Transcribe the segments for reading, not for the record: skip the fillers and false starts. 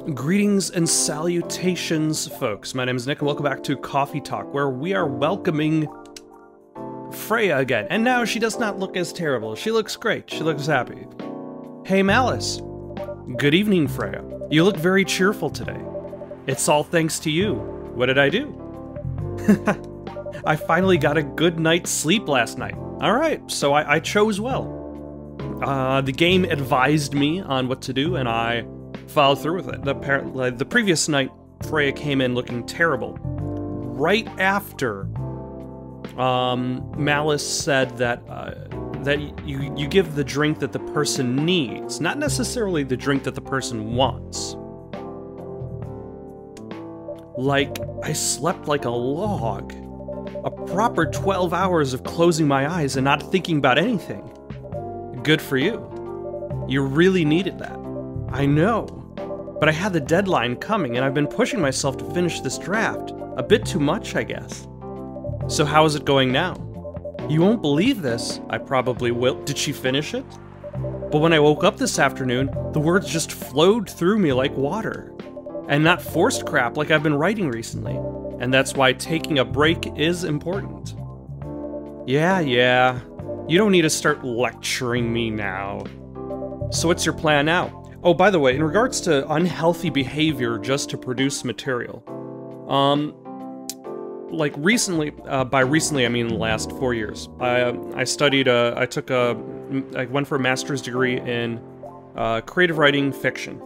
Greetings and salutations, folks. My name is Nick, and welcome back to Coffee Talk, where we are welcoming Freya again. And now she does not look as terrible. She looks great. She looks happy. Hey, Malice. Good evening, Freya. You look very cheerful today. It's all thanks to you. What did I do? I finally got a good night's sleep last night. Alright, so I chose well. The game advised me on what to do, and I followed through with it. The previous night, Freya came in looking terrible. Right after Malice said that you give the drink that the person needs, not necessarily the drink that the person wants. Like, I slept like a log. A proper 12 hours of closing my eyes and not thinking about anything. Good for you. You really needed that. I know. But I had the deadline coming, and I've been pushing myself to finish this draft. A bit too much, I guess. So how is it going now? You won't believe this. I probably will. Did she finish it? But when I woke up this afternoon, the words just flowed through me like water. And not forced crap like I've been writing recently. And that's why taking a break is important. Yeah. You don't need to start lecturing me now. So what's your plan now? Oh, by the way, in regards to unhealthy behavior just to produce material, like recently, by recently I mean the last 4 years, I went for a master's degree in creative writing fiction.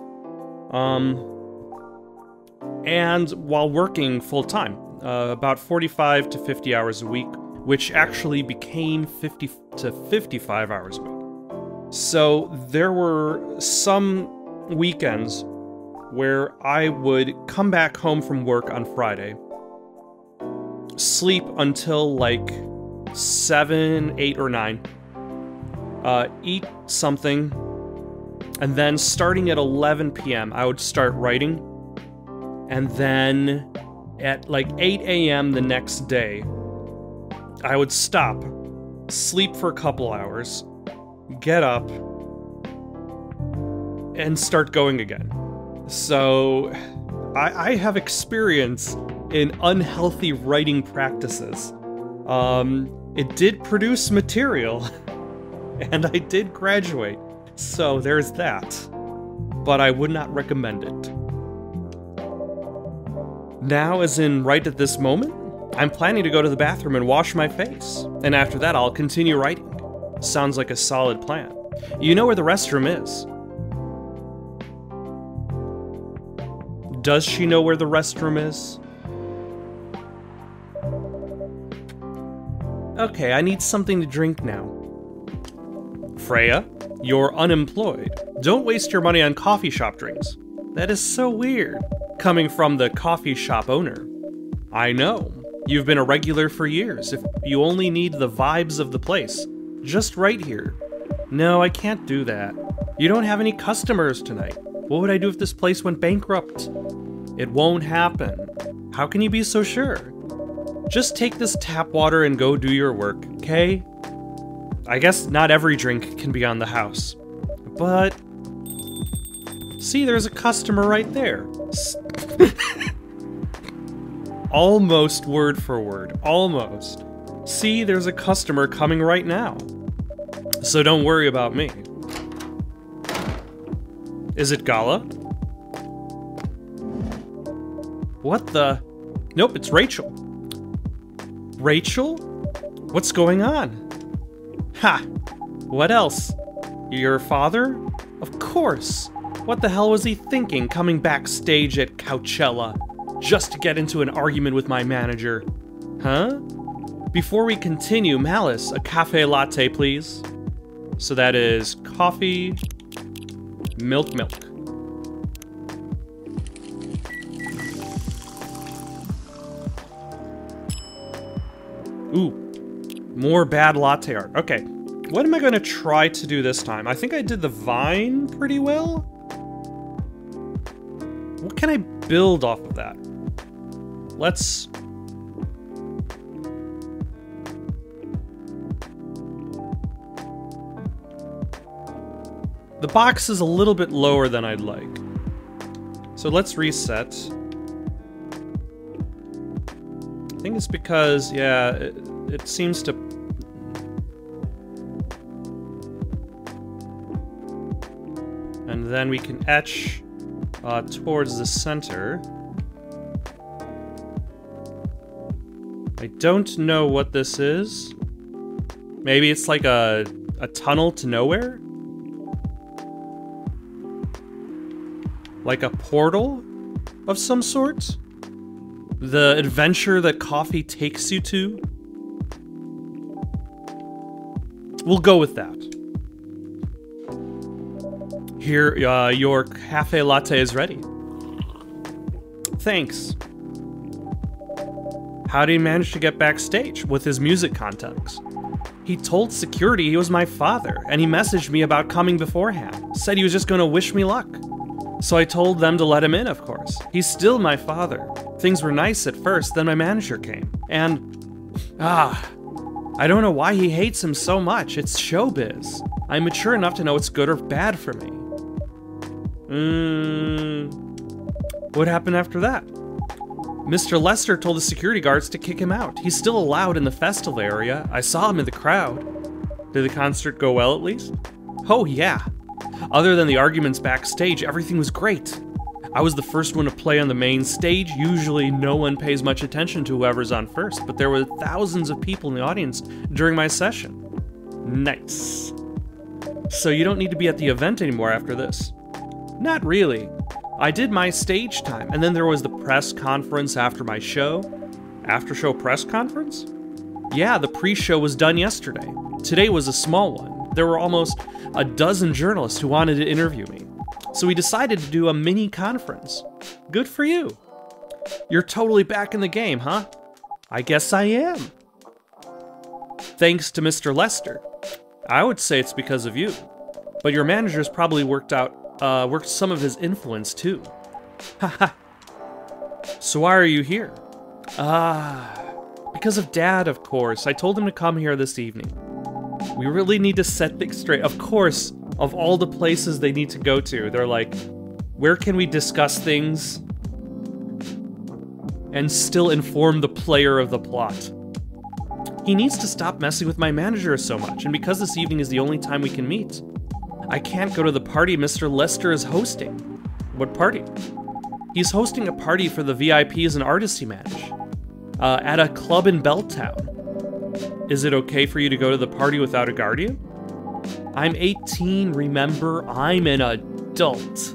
And while working full-time, about 45 to 50 hours a week, which actually became 50 to 55 hours a week. So there were some weekends where I would come back home from work on Friday, sleep until like 7, 8, or 9, eat something, and then starting at 11 p.m. I would start writing, and then at like 8 a.m. the next day, I would stop, sleep for a couple hours, get up, and start going again. So, I have experience in unhealthy writing practices. It did produce material, and I did graduate, so there's that. But I would not recommend it. Now, as in right at this moment, I'm planning to go to the bathroom and wash my face, and after that I'll continue writing. Sounds like a solid plan. You know where the restroom is. Does she know where the restroom is? Okay, I need something to drink now. Freya, you're unemployed. Don't waste your money on coffee shop drinks. That is so weird, coming from the coffee shop owner. I know. You've been a regular for years. If you only need the vibes of the place, just right here. No, I can't do that. You don't have any customers tonight. What would I do if this place went bankrupt? It won't happen. How can you be so sure? Just take this tap water and go do your work, okay? I guess not every drink can be on the house. But... see, there's a customer right there. Almost word for word. Almost. See, there's a customer coming right now. So don't worry about me. Is it Gala? What the? Nope, it's Rachel. Rachel? What's going on? Ha! What else? Your father? Of course. What the hell was he thinking coming backstage at Coachella just to get into an argument with my manager? Huh? Before we continue, Malice, a cafe latte, please. So that is coffee, milk. Ooh, more bad latte art. Okay, what am I going to try to do this time? I think I did the vine pretty well. What can I build off of that? Let's... The box is a little bit lower than I'd like. So let's reset. I think it's because, yeah, it seems to... And then we can etch towards the center. I don't know what this is. Maybe it's like a tunnel to nowhere? Like a portal of some sort? The adventure that coffee takes you to? We'll go with that. Here, your cafe latte is ready. Thanks. How did he manage to get backstage with his music contacts? He told security he was my father, and he messaged me about coming beforehand. Said he was just gonna wish me luck. So I told them to let him in, of course. He's still my father. Things were nice at first, then my manager came. And... I don't know why he hates him so much. It's showbiz. I'm mature enough to know what's good or bad for me. What happened after that? Mr. Lester told the security guards to kick him out. He's still allowed in the festival area. I saw him in the crowd. Did the concert go well, at least? Oh, yeah. Other than the arguments backstage, everything was great. I was the first one to play on the main stage. Usually, no one pays much attention to whoever's on first, but there were thousands of people in the audience during my session. Nice. So you don't need to be at the event anymore after this? Not really. I did my stage time, and then there was the press conference after my show. After-show press conference? Yeah, the pre-show was done yesterday. Today was a small one. There were almost a dozen journalists who wanted to interview me. So we decided to do a mini conference. Good for you. You're totally back in the game, huh? I guess I am. Thanks to Mr. Lester. I would say it's because of you. But your manager's probably worked some of his influence too. Haha. So why are you here? Because of Dad, of course. I told him to come here this evening. We really need to set things straight. Of course, of all the places they need to go to, they're like, where can we discuss things and still inform the player of the plot? He needs to stop messing with my manager so much, and because this evening is the only time we can meet, I can't go to the party Mr. Lester is hosting. What party? He's hosting a party for the VIPs and artists he manage, at a club in Belltown. Is it okay for you to go to the party without a guardian? I'm 18, remember? I'm an adult.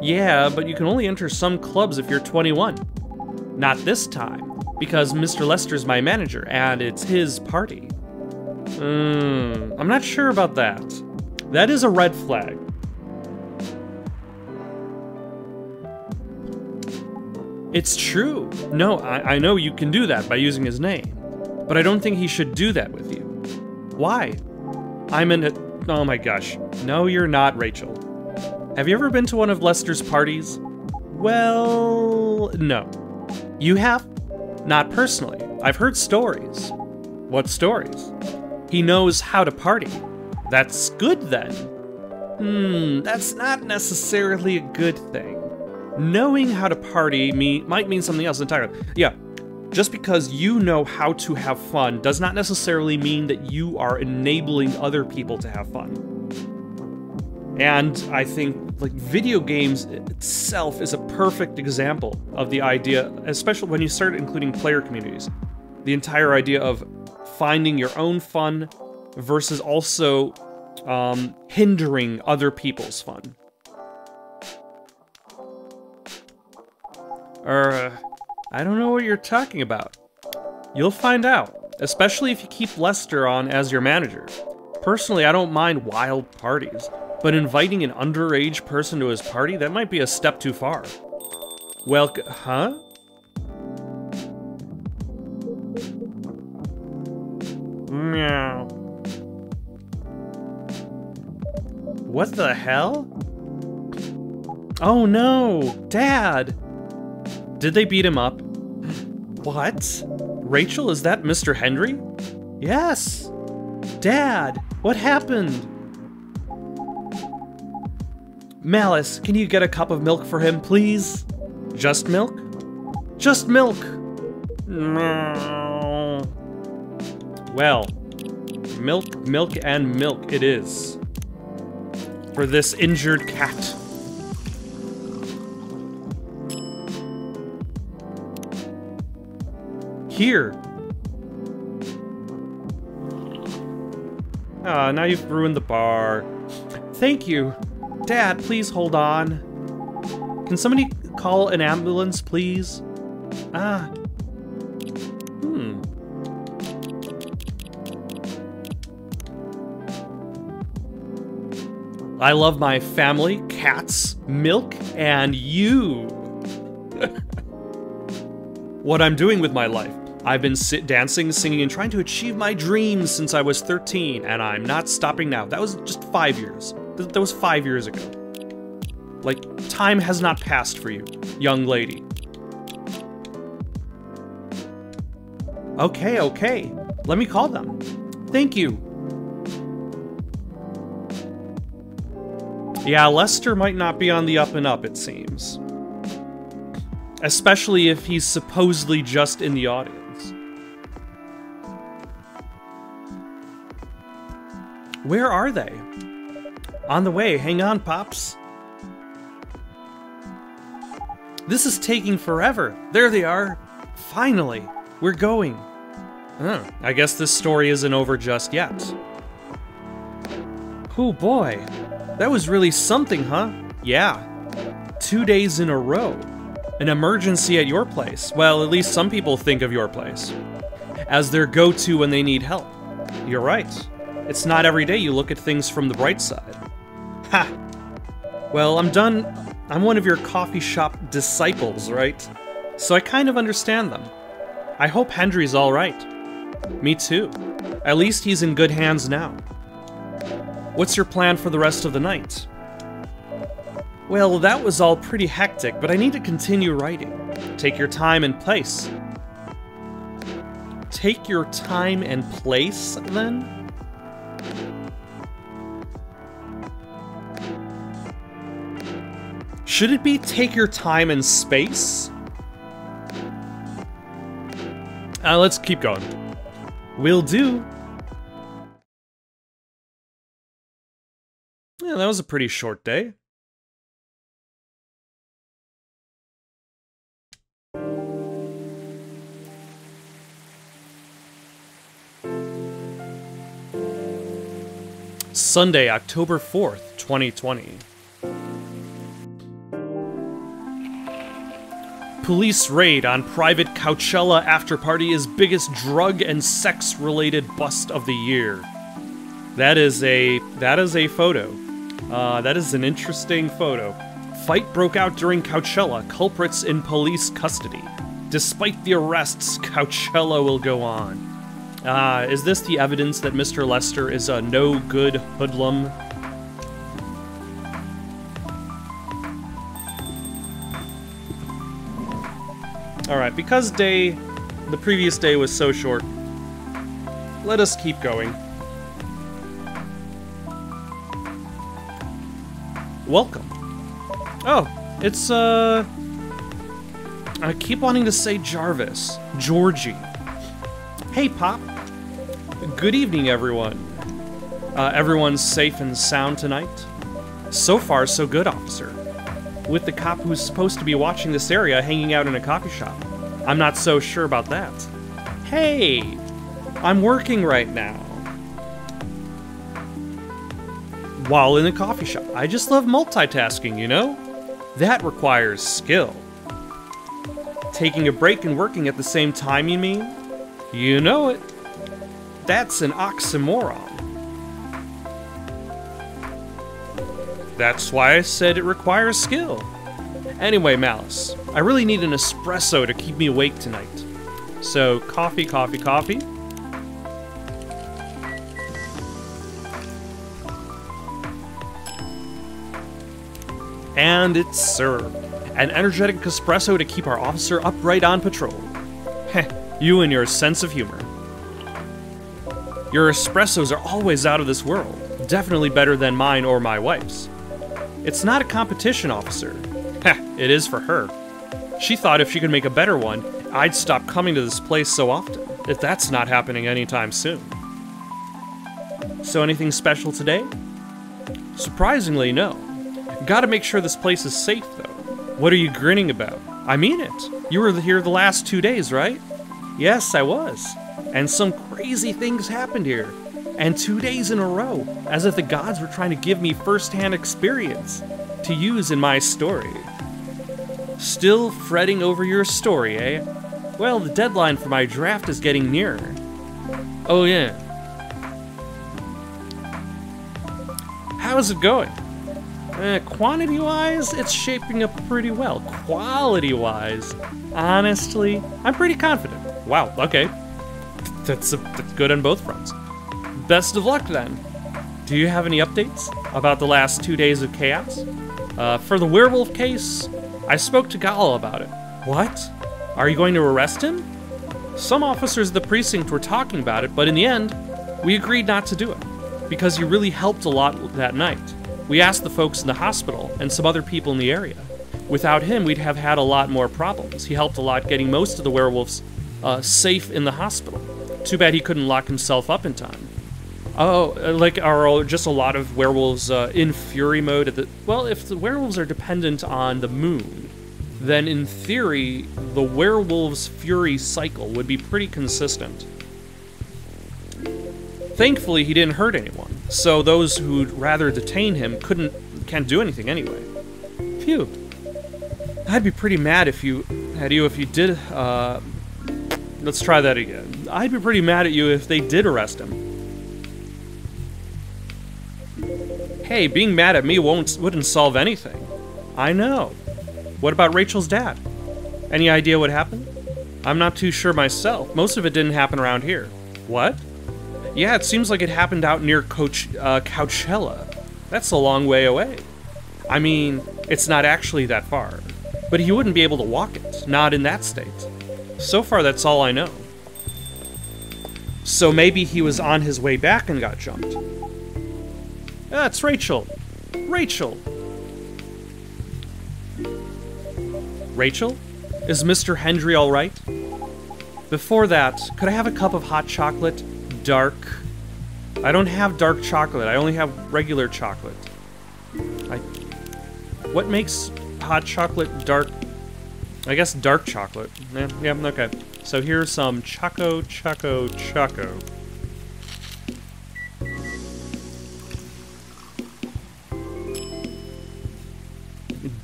Yeah, but you can only enter some clubs if you're 21. Not this time, because Mr. Lester's my manager, and it's his party. I'm not sure about that. That is a red flag. It's true. No, I know you can do that by using his name. But I don't think he should do that with you. Why? Oh my gosh. No, you're not, Rachel. Have you ever been to one of Lester's parties? Well, no. You have? Not personally. I've heard stories. What stories? He knows how to party. That's good then. That's not necessarily a good thing. Knowing how to party might mean something else entirely. Yeah, just because you know how to have fun does not necessarily mean that you are enabling other people to have fun. And I think, like, video games itself is a perfect example of the idea, especially when you start including player communities. The entire idea of finding your own fun versus also hindering other people's fun. I don't know what you're talking about. You'll find out, especially if you keep Lester on as your manager. Personally, I don't mind wild parties, but inviting an underage person to his party, that might be a step too far. Well, huh? Meow. What the hell? Oh no, Dad! Did they beat him up? What? Rachel, is that Mr. Henry? Yes! Dad, what happened? Malice, can you get a cup of milk for him, please? Just milk? Just milk! No. Well, milk, and milk it is. For this injured cat. Here. Ah, now you've ruined the bar. Thank you. Dad, please hold on. Can somebody call an ambulance, please? Ah. I love my family, cats, milk, and you. What I'm doing with my life. I've been dancing, singing, and trying to achieve my dreams since I was 13, and I'm not stopping now. That was just 5 years. That was 5 years ago. Like, time has not passed for you, young lady. Okay. Let me call them. Thank you. Yeah, Lester might not be on the up and up, it seems. Especially if he's supposedly just in the audience. Where are they? On the way, hang on, Pops. This is taking forever. There they are. Finally, we're going. Oh, I guess this story isn't over just yet. Oh boy, that was really something, huh? Yeah, 2 days in a row. An emergency at your place. Well, at least some people think of your place as their go-to when they need help. You're right. It's not every day you look at things from the bright side. Ha! Well, I'm done. I'm one of your coffee shop disciples, right? So I kind of understand them. I hope Hendry's all right. Me too. At least he's in good hands now. What's your plan for the rest of the night? Well, that was all pretty hectic, but I need to continue writing. Take your time and place. Take your time and place, then? Should it be take your time and space? Let's keep going. Will do. Yeah, that was a pretty short day. Sunday, October 4th, 2020. Police raid on private Coachella afterparty is biggest drug and sex-related bust of the year. That is a photo. That is an interesting photo. Fight broke out during Coachella, culprits in police custody. Despite the arrests, Coachella will go on. Is this the evidence that Mr. Lester is a no-good hoodlum? Alright, because the previous day was so short, let us keep going. Welcome. Oh, it's, I keep wanting to say Jarvis. Georgie. Hey, Pop. Good evening, everyone. Everyone's safe and sound tonight? So far, so good, officer. With the cop who's supposed to be watching this area hanging out in a coffee shop. I'm not so sure about that. Hey! I'm working right now. While in a coffee shop. I just love multitasking, you know? That requires skill. Taking a break and working at the same time, you mean? You know it. That's an oxymoron. That's why I said it requires skill. Anyway, Malice, I really need an espresso to keep me awake tonight. So, coffee, coffee, coffee. And it's served. An energetic espresso to keep our officer upright on patrol. Heh, you and your sense of humor. Your espressos are always out of this world. Definitely better than mine or my wife's. It's not a competition, officer. Heh, it is for her. She thought if she could make a better one, I'd stop coming to this place so often. If that's not happening anytime soon. So anything special today? Surprisingly, no. Gotta make sure this place is safe, though. What are you grinning about? I mean it. You were here the last 2 days, right? Yes, I was. And some crazy things happened here. And 2 days in a row, as if the gods were trying to give me first-hand experience to use in my story. Still fretting over your story, eh? Well, the deadline for my draft is getting nearer. Oh yeah. How's it going? Quantity-wise, it's shaping up pretty well. Quality-wise, honestly, I'm pretty confident. Wow, okay. That's good on both fronts. Best of luck, then. Do you have any updates about the last 2 days of chaos? For the werewolf case, I spoke to Gal about it. What? Are you going to arrest him? Some officers of the precinct were talking about it, but in the end, we agreed not to do it, because he really helped a lot that night. We asked the folks in the hospital and some other people in the area. Without him, we'd have had a lot more problems. He helped a lot getting most of the werewolves safe in the hospital. Too bad he couldn't lock himself up in time. Oh, like, are just a lot of werewolves in fury mode? Well, if the werewolves are dependent on the moon, then in theory, the werewolves' fury cycle would be pretty consistent. Thankfully, he didn't hurt anyone, so those who'd rather detain him can't do anything anyway. Phew. I'd be pretty mad if you did, let's try that again. I'd be pretty mad at you if they did arrest him. Hey, being mad at me wouldn't solve anything. I know. What about Rachel's dad? Any idea what happened? I'm not too sure myself. Most of it didn't happen around here. What? Yeah, it seems like it happened out near Coachella. That's a long way away. I mean, it's not actually that far. But he wouldn't be able to walk it, not in that state. So far, that's all I know. So maybe he was on his way back and got jumped. It's Rachel. Rachel. Rachel? Is Mr. Hendry all right? Before that, could I have a cup of hot chocolate? Dark. I don't have dark chocolate. I only have regular chocolate. What makes hot chocolate dark? I guess dark chocolate. Yeah, okay. So here's some Choco.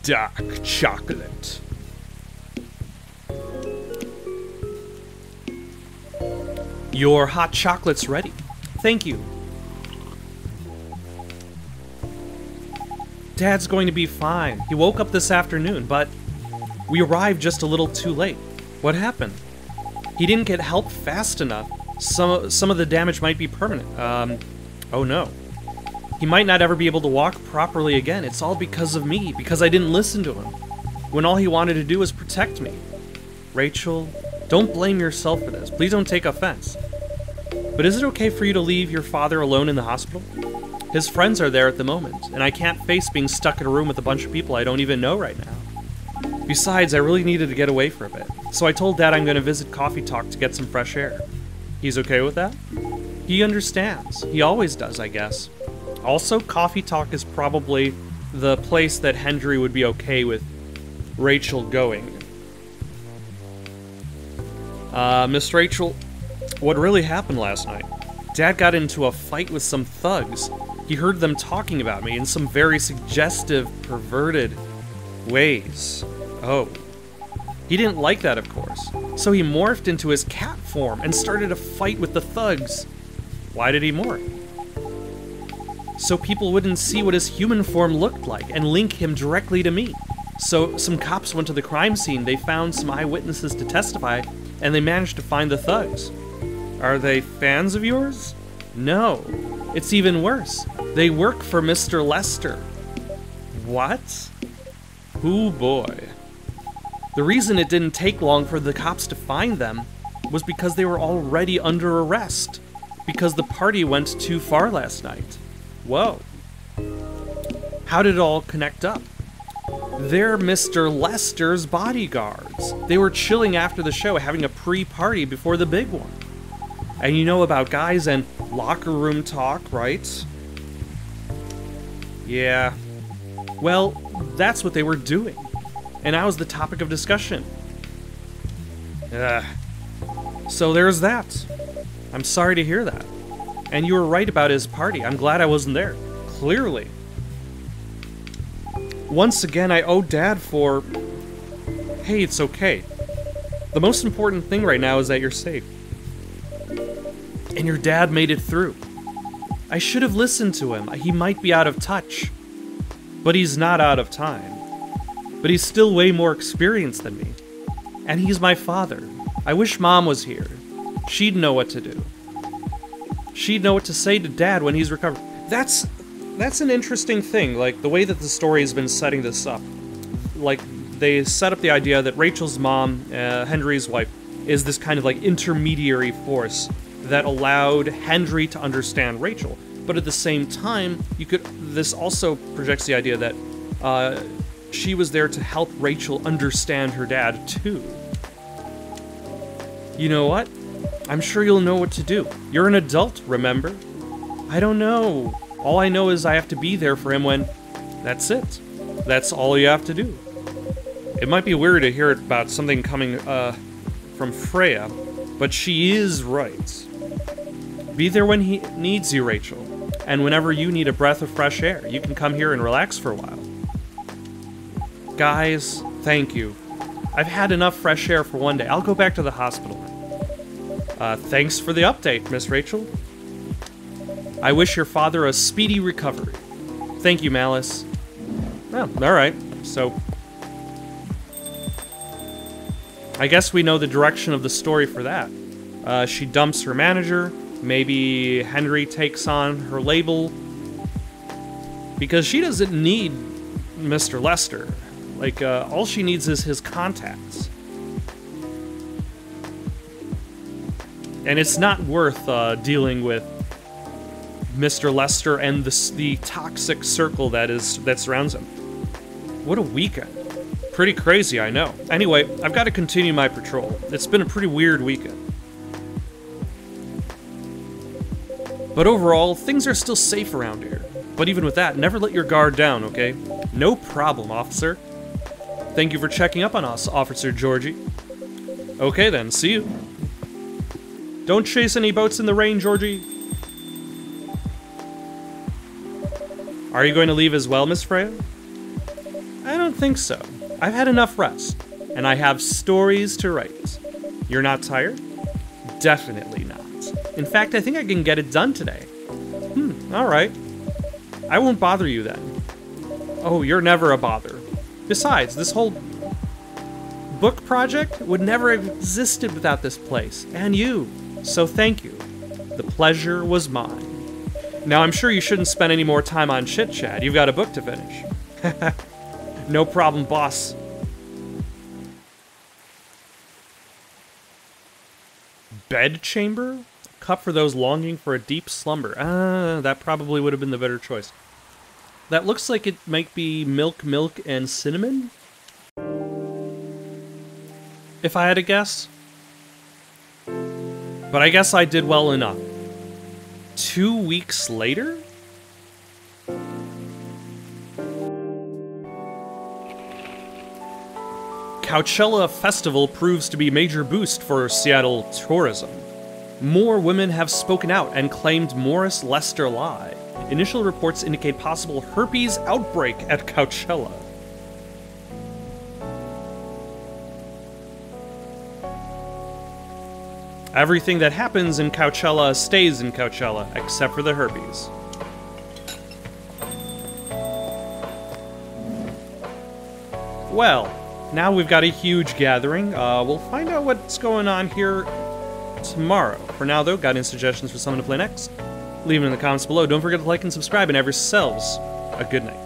Dark chocolate. Your hot chocolate's ready. Thank you. Dad's going to be fine. He woke up this afternoon, but we arrived just a little too late. What happened? He didn't get help fast enough. Some of the damage might be permanent. Oh no. He might not ever be able to walk properly again. It's all because of me, because I didn't listen to him, when all he wanted to do was protect me. Rachel, don't blame yourself for this. Please don't take offense. But is it okay for you to leave your father alone in the hospital? His friends are there at the moment, and I can't face being stuck in a room with a bunch of people I don't even know right now. Besides, I really needed to get away for a bit, so I told Dad I'm going to visit Coffee Talk to get some fresh air. He's okay with that? He understands. He always does, I guess. Also, Coffee Talk is probably the place that Hendry would be okay with Rachel going. Miss Rachel, what really happened last night? Dad got into a fight with some thugs. He heard them talking about me in some very suggestive, perverted ways. Oh. He didn't like that, of course. So he morphed into his cat form and started a fight with the thugs. Why did he morph? So people wouldn't see what his human form looked like and link him directly to me. So some cops went to the crime scene, they found some eyewitnesses to testify, and they managed to find the thugs. Are they fans of yours? No. It's even worse. They work for Mr. Lester. What? Oh boy. The reason it didn't take long for the cops to find them was because they were already under arrest, because the party went too far last night. Whoa. How did it all connect up? They're Mr. Lester's bodyguards. They were chilling after the show, having a pre-party before the big one. And you know about guys and locker room talk, right? Yeah. Well, that's what they were doing. And that was the topic of discussion. So there's that. I'm sorry to hear that. And you were right about his party. I'm glad I wasn't there. Clearly. Once again, I owe Dad for... Hey, it's okay. The most important thing right now is that you're safe. And your dad made it through. I should have listened to him. He might be out of touch. But he's not out of time. But he's still way more experienced than me. And he's my father. I wish Mom was here. She'd know what to do. She'd know what to say to Dad when he's recovered. That's an interesting thing, like, the way that the story has been setting this up. Like, they set up the idea that Rachel's mom, Henry's wife, is this kind of, like, intermediary force that allowed Henry to understand Rachel. But at the same time, this also projects the idea that she was there to help Rachel understand her dad, too. You know what? I'm sure you'll know what to do. You're an adult, remember? I don't know. All I know is I have to be there for him when... That's it. That's all you have to do. It might be weird to hear about something coming, from Freya, but she is right. Be there when he needs you, Rachel. And whenever you need a breath of fresh air, you can come here and relax for a while. Guys, thank you. I've had enough fresh air for one day. I'll go back to the hospital now. Thanks for the update, Miss Rachel. I wish your father a speedy recovery. Thank you, Malice. Oh, alright. So... I guess we know the direction of the story for that. She dumps her manager. Maybe Henry takes on her label. Because she doesn't need Mr. Lester. Like, all she needs is his contacts. And it's not worth dealing with Mr. Lester and the toxic circle that surrounds him. What a weekend. Pretty crazy, I know. Anyway, I've got to continue my patrol. It's been a pretty weird weekend. But overall, things are still safe around here. But even with that, never let your guard down, okay? No problem, officer. Thank you for checking up on us, Officer Georgie. Okay then, see you. Don't chase any boats in the rain, Georgie. Are you going to leave as well, Miss Freya? I don't think so. I've had enough rest, and I have stories to write. You're not tired? Definitely not. In fact, I think I can get it done today. Alright. I won't bother you then. Oh, you're never a bother. Besides, this whole book project would never have existed without this place, and you. So thank you. The pleasure was mine. Now, I'm sure you shouldn't spend any more time on chit-chat. You've got a book to finish. No problem, boss. Bedchamber? A cup for those longing for a deep slumber. That probably would have been the better choice. That looks like it might be milk, and cinnamon? If I had to guess. But I guess I did well enough. 2 weeks later? Coachella Festival proves to be a major boost for Seattle tourism. More women have spoken out and claimed Morris Lester lie. Initial reports indicate possible herpes outbreak at Coachella. Everything that happens in Coachella stays in Coachella, except for the herpes. Well, now we've got a huge gathering. We'll find out what's going on here tomorrow. For now, though, got any suggestions for someone to play next? Leave them in the comments below. Don't forget to like and subscribe, and have yourselves a good night.